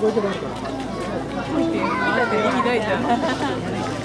そういうとこあるから。だって力大じゃん。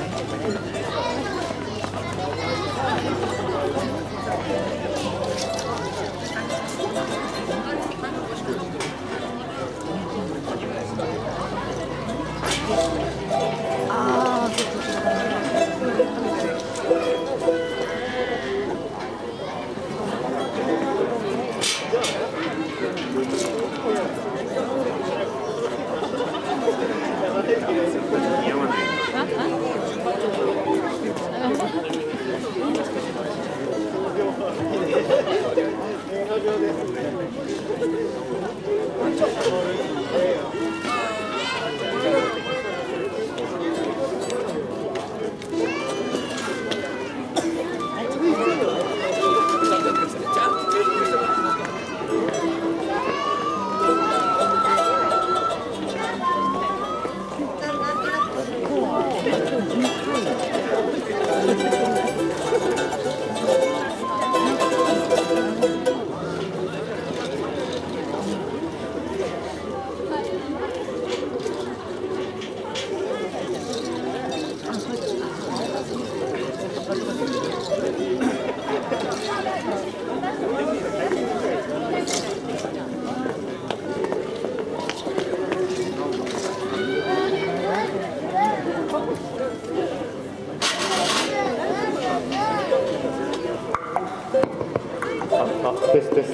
テステス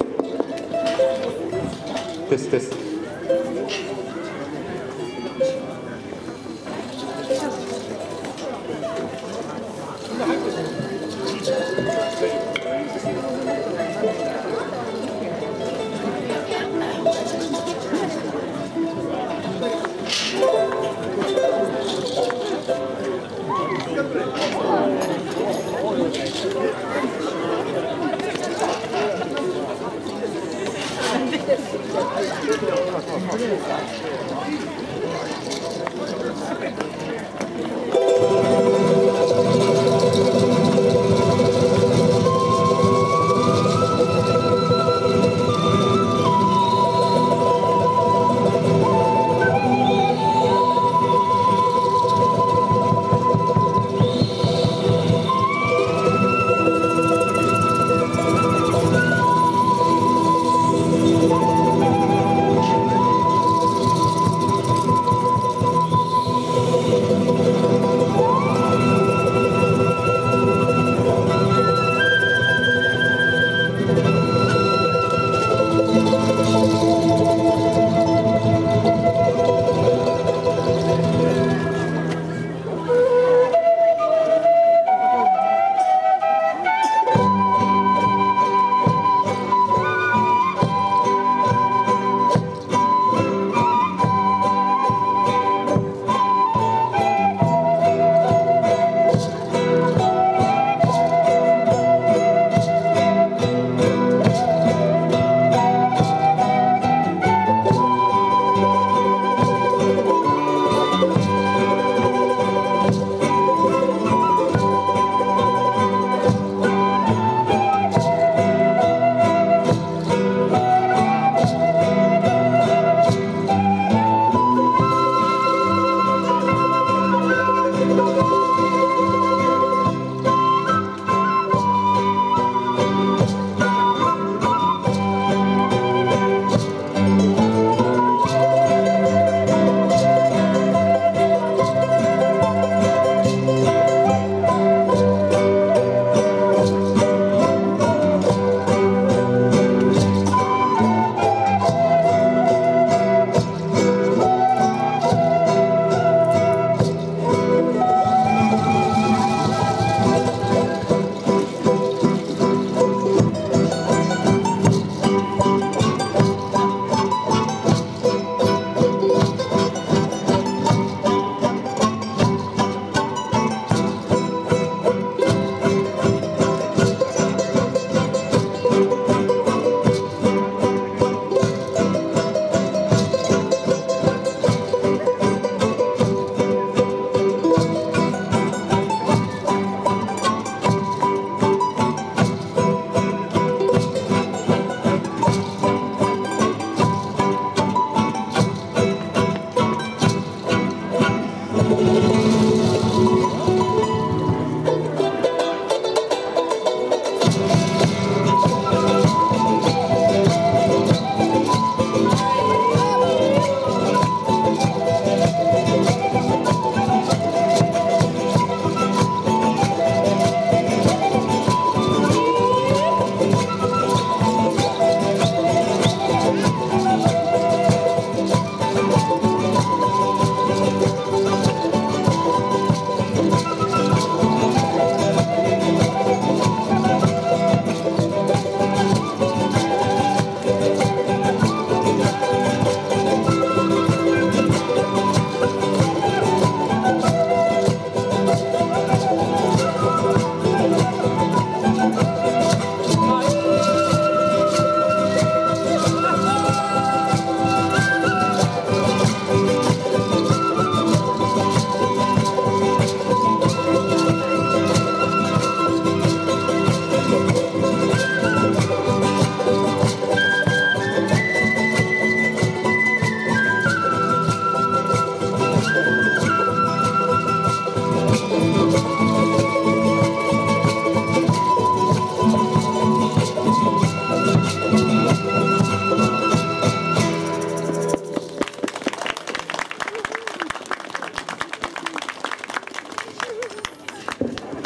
テステス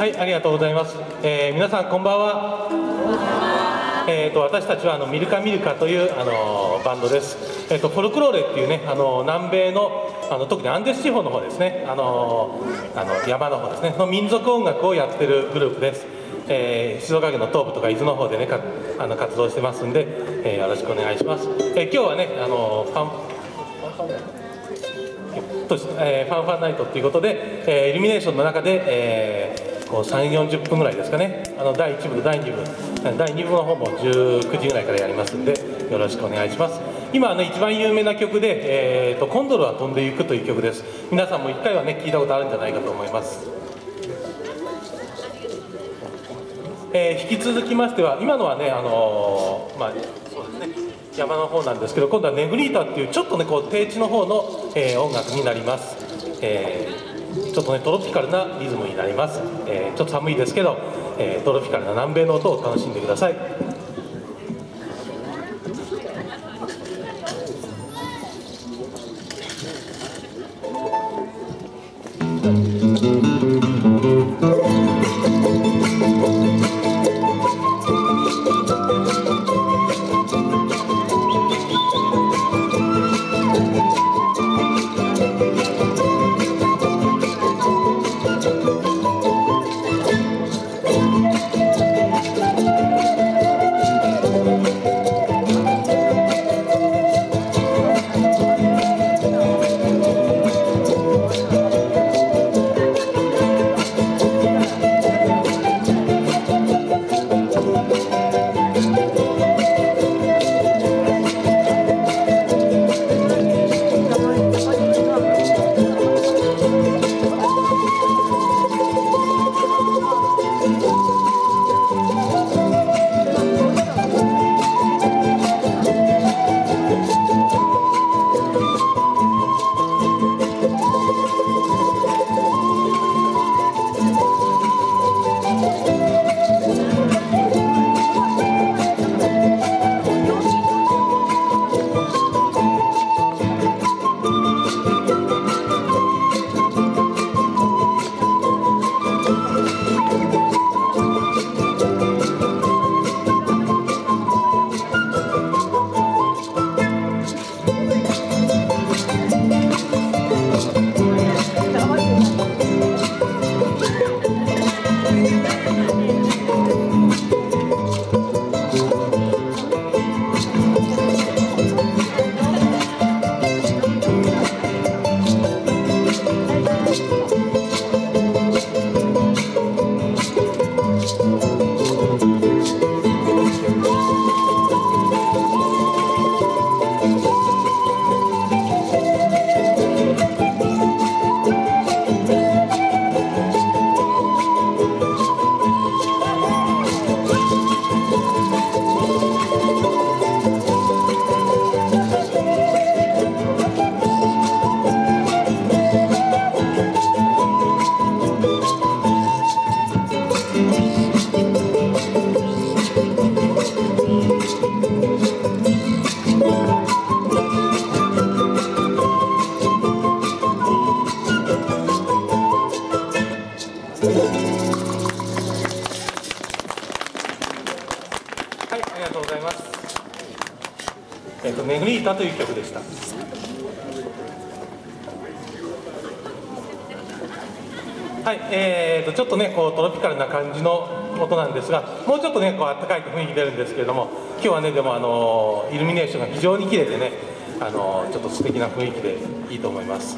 はい、ありがとうございます。皆さんこんばんは。私たちはミルカミルカというバンドです。フォルクローレっていうね南米の特にアンデス地方の方ですね山の方ですねの民族音楽をやってるグループです。静岡県の東部とか伊豆の方でね活動してますんで、よろしくお願いします。今日はねファンファンナイトということで、イルミネーションの中で、3、40分ぐらいですかね、第1部と第2部、第2部の方も19時ぐらいからやりますんで、よろしくお願いします。今一番有名な曲で、コンドルは飛んでいくという曲です。皆さんも1回はね聞いたことあるんじゃないかと思います。引き続きましては、今のはねそうですね、山の方なんですけど、今度はネグリータっていうちょっとね低地の方の、音楽になります。ちょっとねトロピカルなリズムになります。ちょっと寒いですけど、トロピカルな南米の音を楽しんでください。ネグリータという曲でした。はい、ちょっとねトロピカルな感じの音なんですが、もうちょっとね暖かい雰囲気出るんですけれども、今日はねでもイルミネーションが非常に綺麗でねちょっと素敵な雰囲気でいいと思います。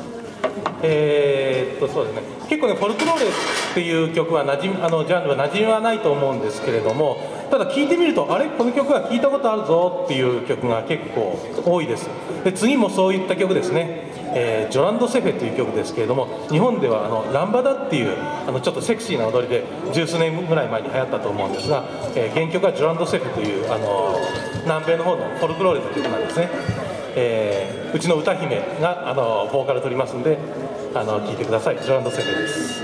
そうですね、結構ねフォルクローレっていう曲はジャンルは馴染みはないと思うんですけれども、ただ聴いてみるとあれこの曲は聴いたことあるぞっていう曲が結構多いです。で次もそういった曲ですね、ジョランド・セフェという曲ですけれども、日本ではランバダっていうちょっとセクシーな踊りで十数年ぐらい前に流行ったと思うんですが、原曲はジョランド・セフェという南米の方のフォルクローレの曲なんですね。うちの歌姫がボーカル取りますんで聴いてください。ジョランド・セフェです。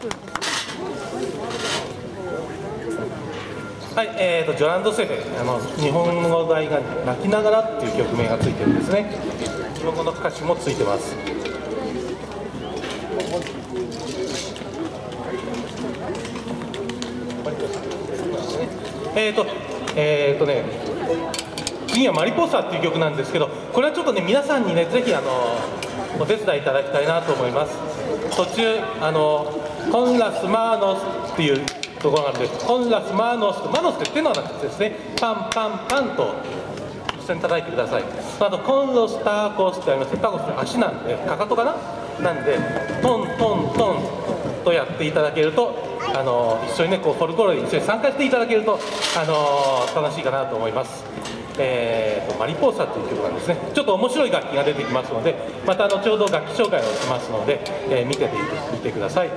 はい、ジョランドセレ、日本語題が泣きながらっていう曲名がついてるんですね。日本語の歌詞もついてます。次はマリポーサっていう曲なんですけど、これはちょっとね、皆さんにね、ぜひお手伝いいただきたいなと思います。途中、コンラスマーノスっていうところがあるんで、コンラスマーノス、マノスって手の話ですね、パンパンパンと一緒に叩いてください。あと、コンロスターコスってありますね、タコスって足なんで、かかとかななんで、トントントンとやっていただけると、一緒にね、こうフォルクローレに一緒に参加していただけると、楽しいかなと思います。マリポーサという曲なんですね。ちょっと面白い楽器が出てきますので、また後ほど楽器紹介をしますので、見てください。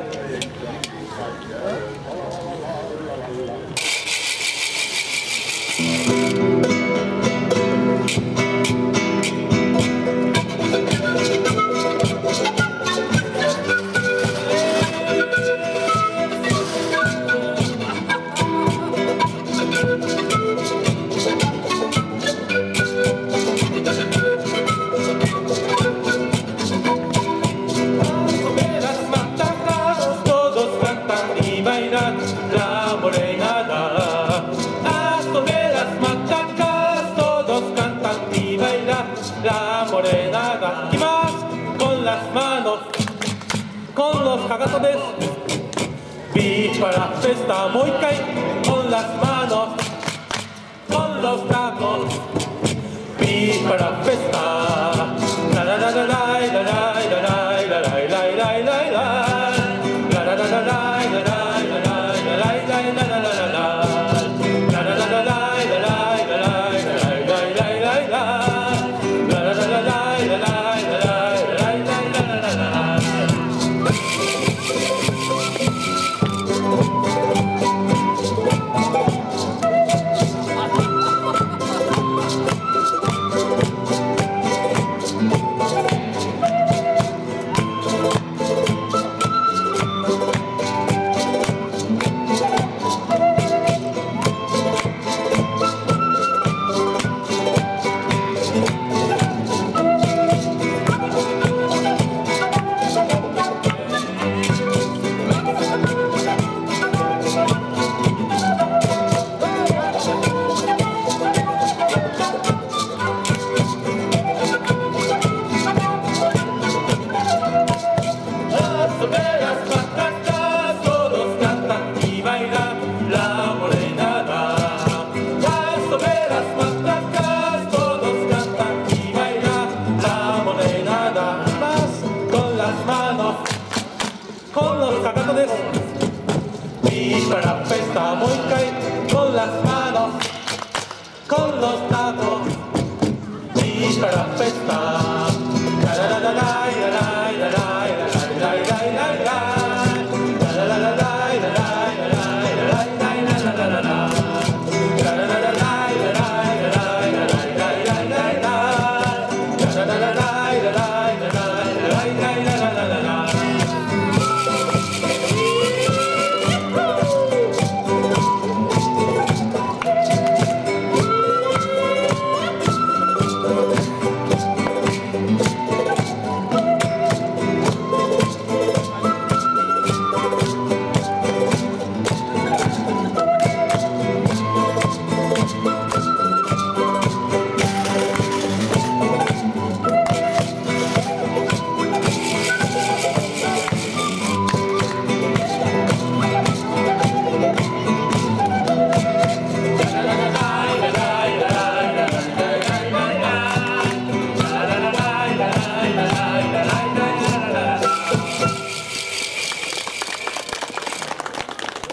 かかとです。ビーパラフェスタもう一回。コンラスマーノコンロスターコビーパラフェスタララララライラライラライラライラライライライライララララライラライラライラライラライララ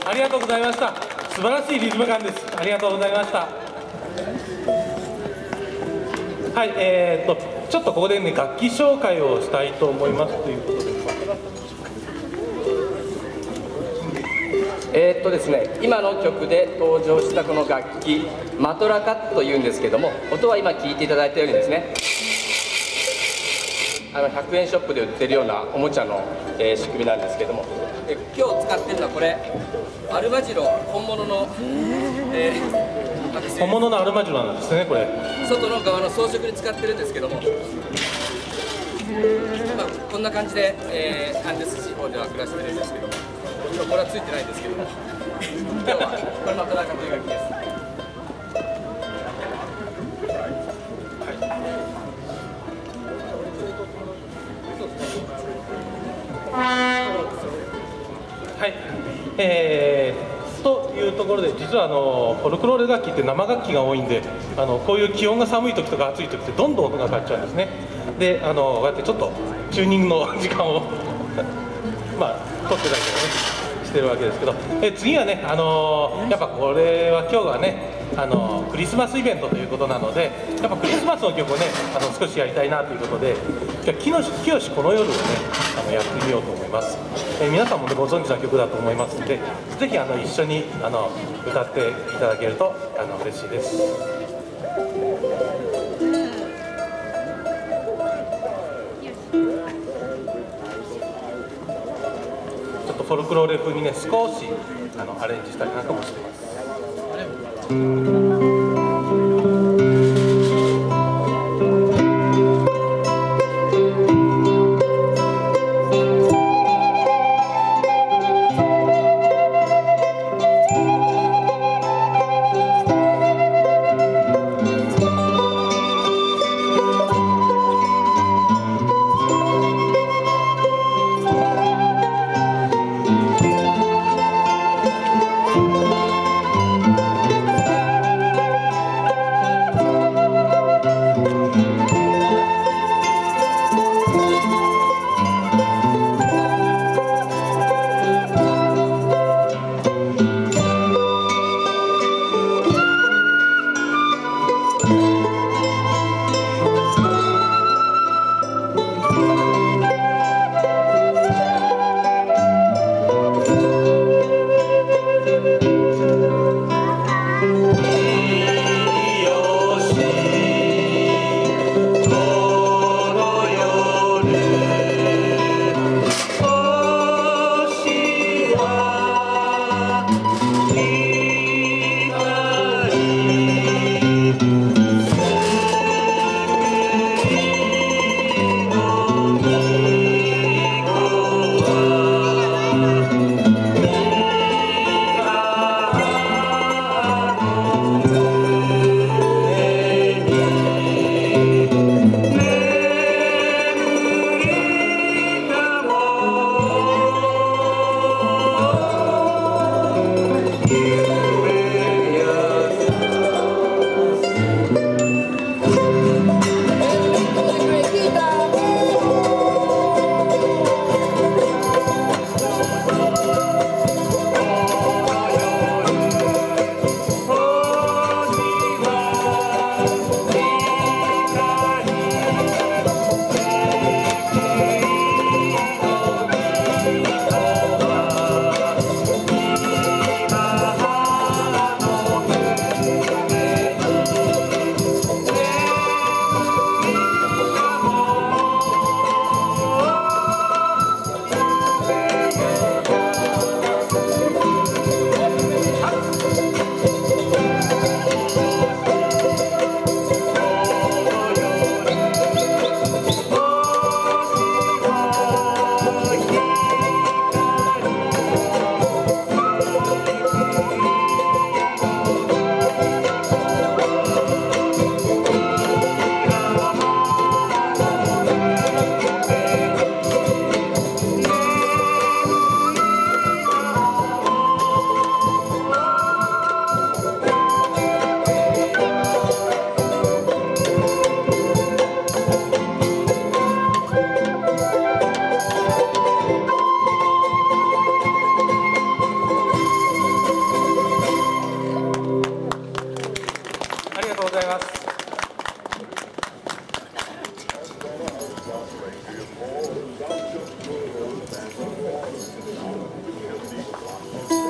ありがとうございました。素晴らしいリズム感です。ありがとうございました。はい、ちょっとここでね、楽器紹介をしたいと思いますということで。ですね、今の曲で登場したこの楽器、マトラカというんですけども、音は今聴いていただいたようにですね、100円ショップで売ってるようなおもちゃの、仕組みなんですけども、今日使ってるのはこれアルマジロ本物の、本物のアルマジロなんですねこれ。外の側の装飾に使ってるんですけども、こんな感じで、アンデス地方では暮らしてるんですけども、今これはついてないんですけども、今日はこれのトラカという楽器です。はい、というところで、実はフォルクローレ楽器って生楽器が多いんで、こういう気温が寒い時とか暑い時ってどんどん音が変わっちゃうんですね。でこうやってちょっとチューニングの時間をまあ取ってたりとかねしてるわけですけど、次はねやっぱこれは今日はねクリスマスイベントということなので、やっぱクリスマスの曲をね少しやりたいなということで、じゃあ「きよしこの夜」をねやってみようと思います。皆さんもねご存知の曲だと思いますので、ぜひ一緒に歌っていただけると嬉しいです。ちょっとフォルクローレ風にね少しアレンジしたりなんかもしてます。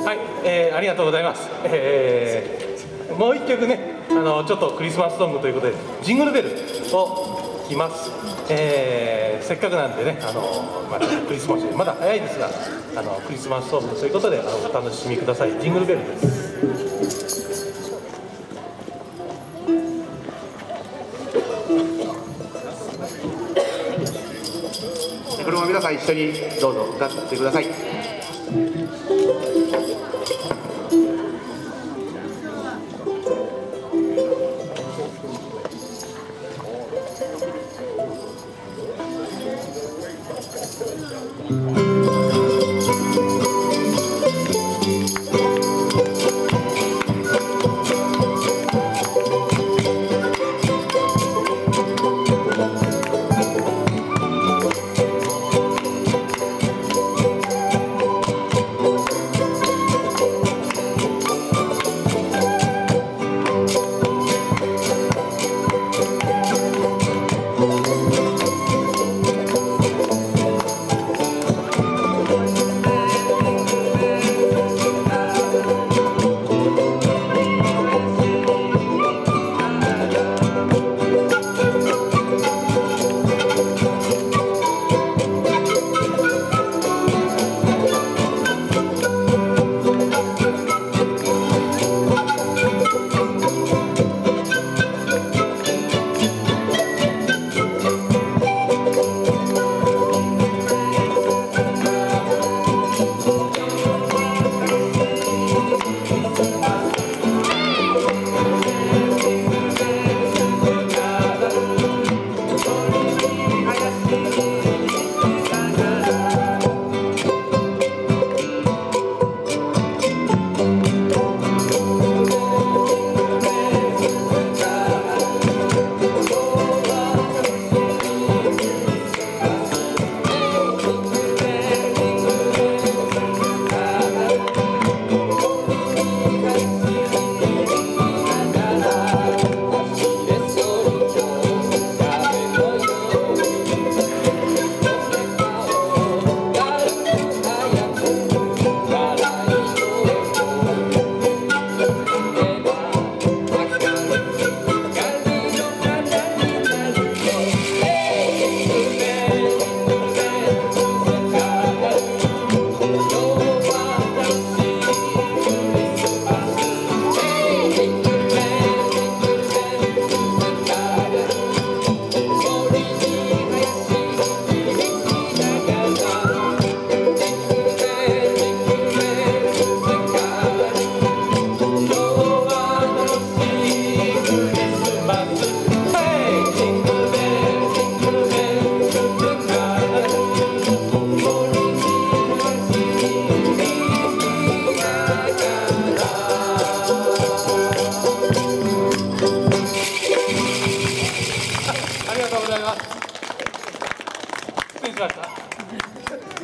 はい、ありがとうございます。もう一曲ね、ちょっとクリスマスソングということで、ジングルベルを聴きます。せっかくなんでね、クリスマスまだ早いですが、クリスマスソングということでお楽しみください。ジングルベルです。これも皆さん一緒にどうぞ歌ってください。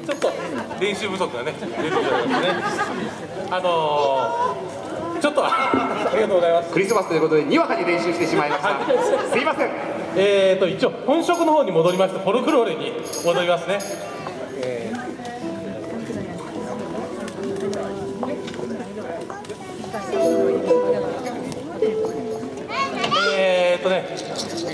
ちょっと練習不足がね出てきておりますね。ちょっとありがとうございます。クリスマスということでにわかに練習してしまいました。すいません。一応本職の方に戻りまして、フォルクローレに戻りますね。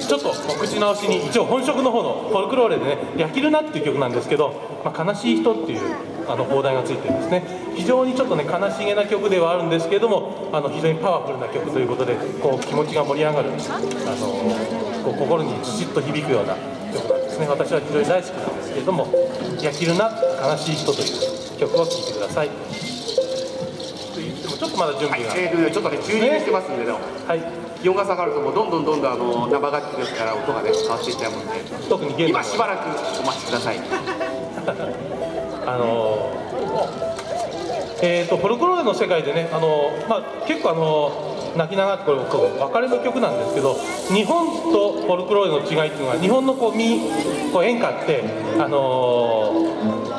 ちょっとお口直しに、一応本職の方のフォルクローレでね「ヤキルナ」っていう曲なんですけど、悲しい人っていう放題がついてるんですね。非常にちょっとね悲しげな曲ではあるんですけれども、非常にパワフルな曲ということで、こう気持ちが盛り上がる、こう心にずしっと響くような曲なんですね。私は非常に大好きなんですけれども「ヤキルナ悲しい人」という曲を聴いてください。と言ってもちょっとまだ準備が、ちょっとねチューニングしてますんでね、はい、気温が下がるともうどんどん生楽器ですから音がね変わっていっちゃうもんで、特に今しばらくお待ちください。フォルクローレの世界でね、結構泣きながらこれ別れの曲なんですけど、日本とフォルクローレの違いっていうのは、日本の演歌って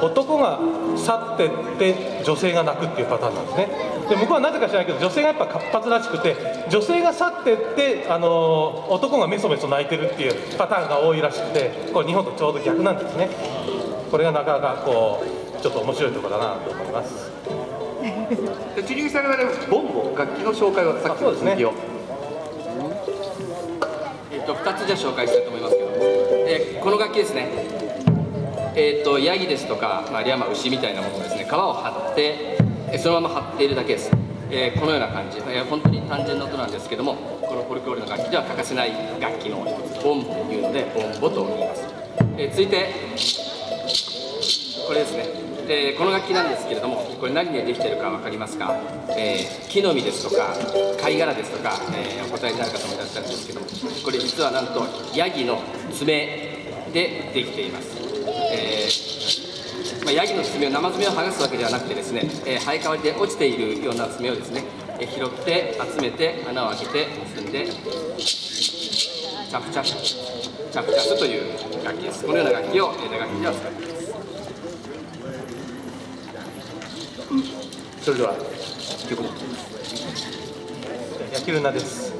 男が去ってって女性が泣くっていうパターンなんですね。で向こうはなぜか知らないけど、女性がやっぱ活発らしくて、女性が去ってって男がメソメソ泣いてるっていうパターンが多いらしくて、これ日本とちょうど逆なんですね。これがなかなかちょっと面白いところだなと思います。チューニングされるボンボ楽器の紹介をさっきの続きを、2つじゃ紹介したいと思いますけど、この楽器ですね。ヤギですとか、リャマ、牛みたいなものをですね、皮を張ってそのまま張っているだけです。このような感じ、本当に単純な音なんですけども、このフォルクロールの楽器では欠かせない楽器の一つ、ボンというのでボンボと言います。続いてこれですね。この楽器なんですけれども、これ何でできているか分かりますか？木の実ですとか貝殻ですとか、お答えになる方もいらっしゃるんですけども、これ実はなんとヤギの爪でできています。ヤギの爪を生爪を剥がすわけではなくてですね、生え変わりで落ちているような爪をですね、拾って集めて穴を開けて結んでチャプチャプチャプチャプという楽器です。このような楽器を打楽器では使っています。それでは曲にヤキルナです。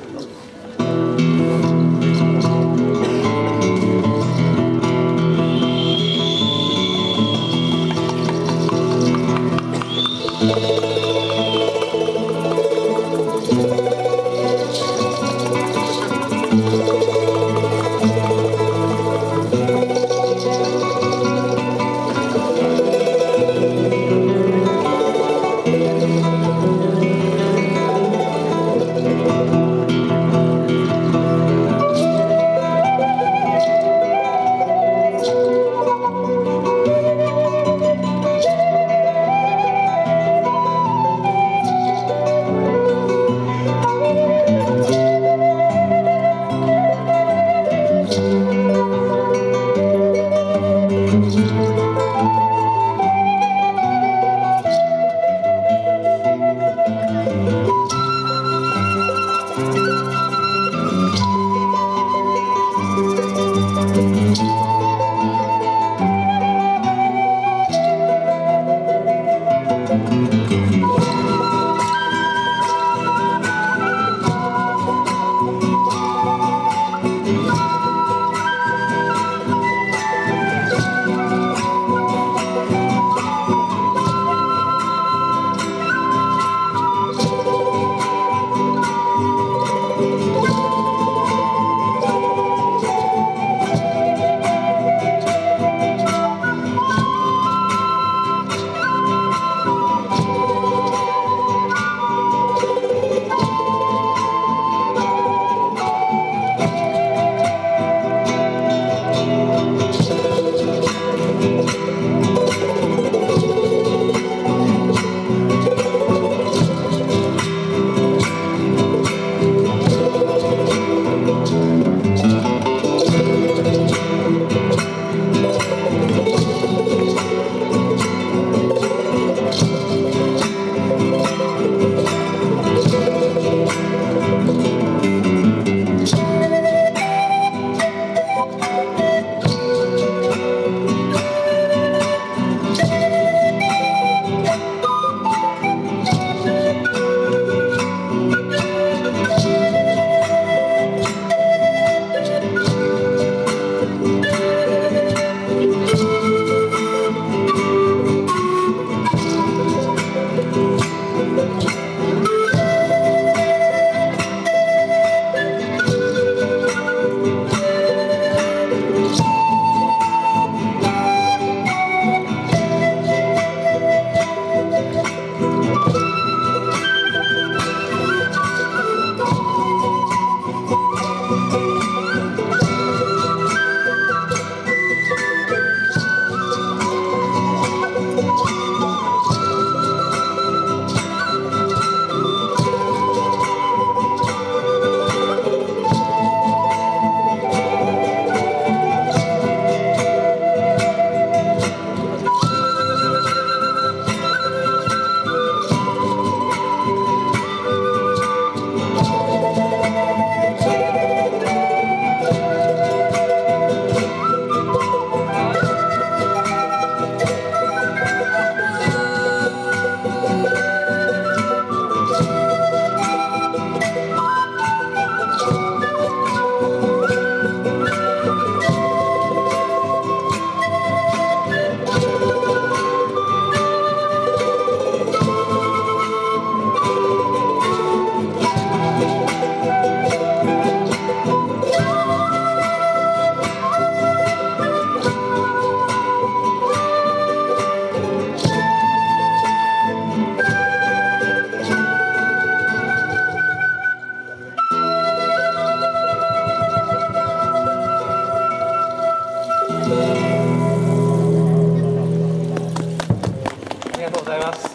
とうございます。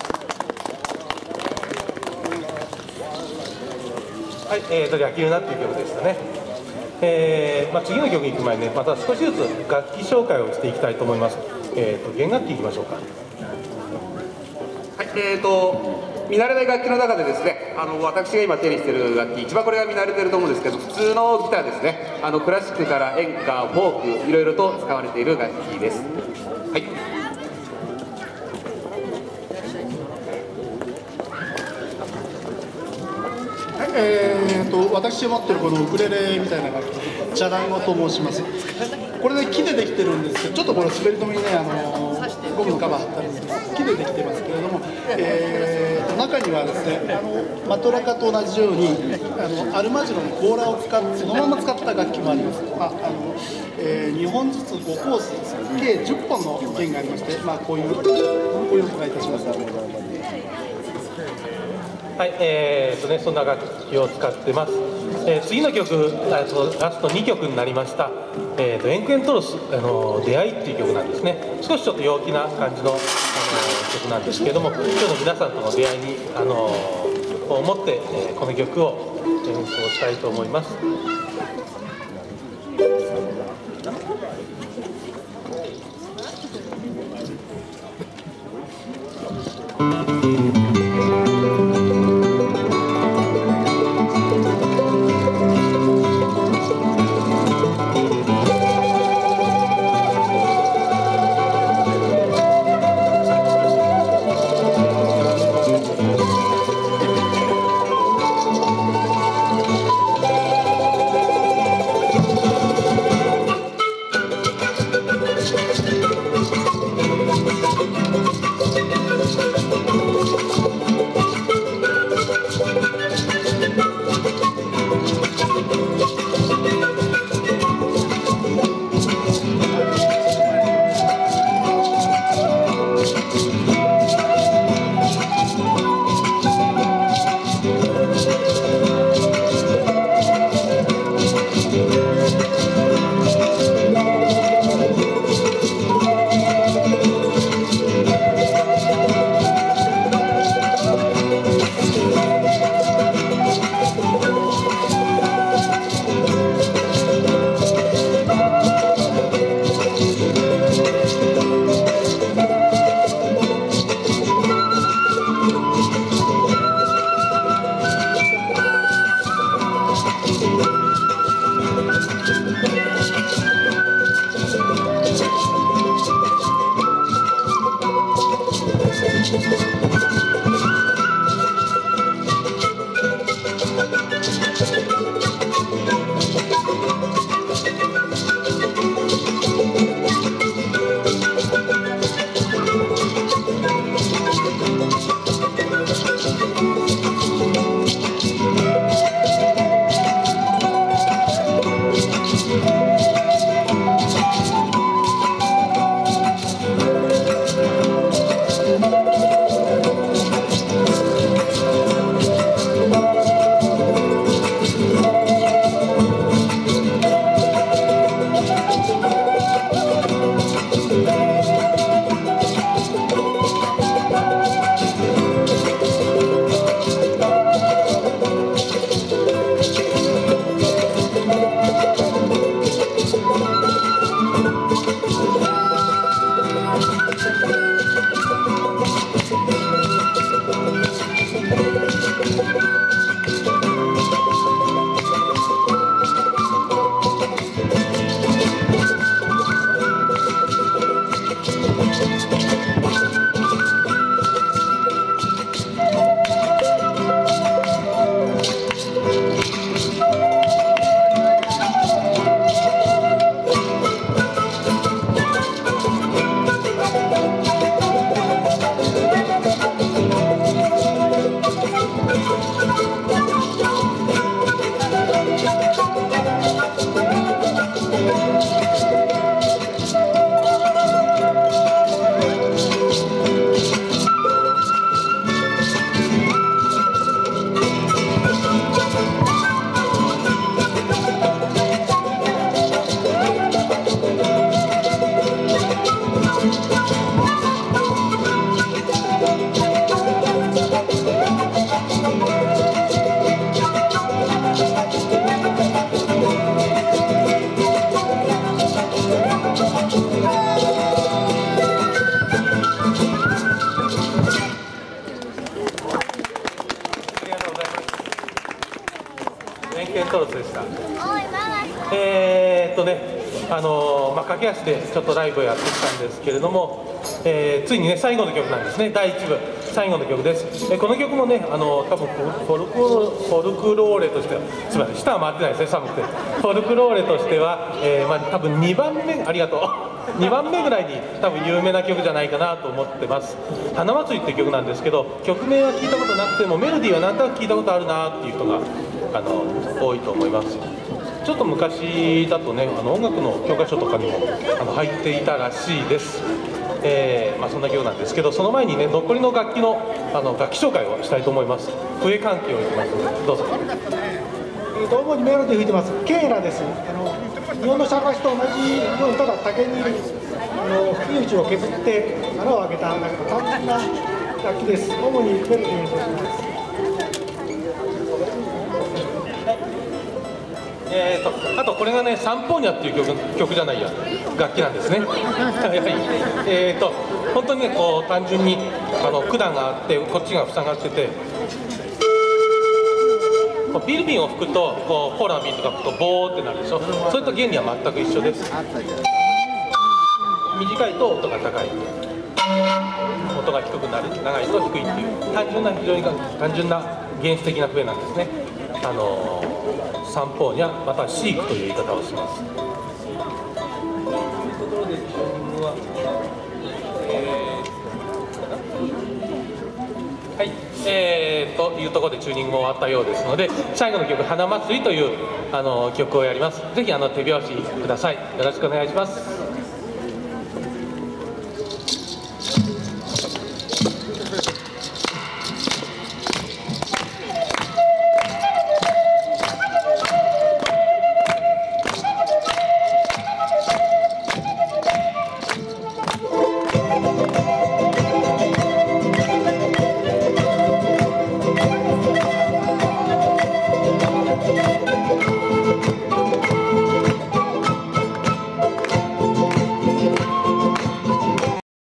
はい、では「キルナ」っていう曲でしたね。次の曲に行く前にね、また少しずつ楽器紹介をしていきたいと思います。弦楽器いきましょうか。はい、見慣れない楽器の中でですね、私が今手にしている楽器、一番これが見慣れてると思うんですけど、普通のギターですね、クラシックから演歌、フォーク、いろいろと使われている楽器です。はい。私が持ってるこのウクレレみたいな楽器、チャランゴと申します。これね、木でできてるんですけど、ちょっとこれ滑り止めにね、ゴムのカバー貼ってあるんですけど、木でできてますけれども、中にはですね、マトラカと同じようにアルマジロの甲羅を使ってそのまま使った楽器もあります。2本ずつ5コースです。計10本の弦がありまして、こういうお願いいたします。はい、そんな楽器を使ってます。次の曲、ラスト2曲になりました。エンクエントロス、出会いっていう曲なんですね。少しちょっと陽気な感じの、曲なんですけれども、今日の皆さんとの出会いに、思って、この曲を演奏したいと思います。ケントロスでした。駆け足でちょっとライブをやってきたんですけれども、ついにね最後の曲なんですね。第1部最後の曲です。この曲もね多分フォルクローレとしては、すみません舌は回ってないですね、寒くて。フォルクローレとしては、多分2番目、ありがとう2番目ぐらいに多分有名な曲じゃないかなと思ってます。花祭りっていう曲なんですけど、曲名は聞いたことなくてもメロディーはなんとなく聞いたことあるなっていう人が多いと思います。ちょっと昔だとね音楽の教科書とかにも入っていたらしいです。そんな曲なんですけど、その前にね残りの楽器の楽器紹介をしたいと思います。笛関係をいきますのでどうぞ。主にメロディー吹いてますケーラです。日本のシャカシと同じようにただ竹に吹き打ちを削って穴を開けた単純な楽器です。主にメロディーを演奏します。あとこれがねサンポーニャっていう曲じゃないや楽器なんですね。本当にねこう単純に管があってこっちが塞がってて、ビール瓶を吹くとこうコーラの瓶とか吹くとボーってなるでしょ。それと原理は全く一緒です。短いと音が高い、音が低くなる、長いと低いっていう非常に単純な原始的な笛なんですね。サンポーニャまたはシークという言い方をします。はい、というところでチューニングも終わったようですので、最後の曲「花祭り」という曲をやります。ぜひ手拍子ください。よろしくお願いします。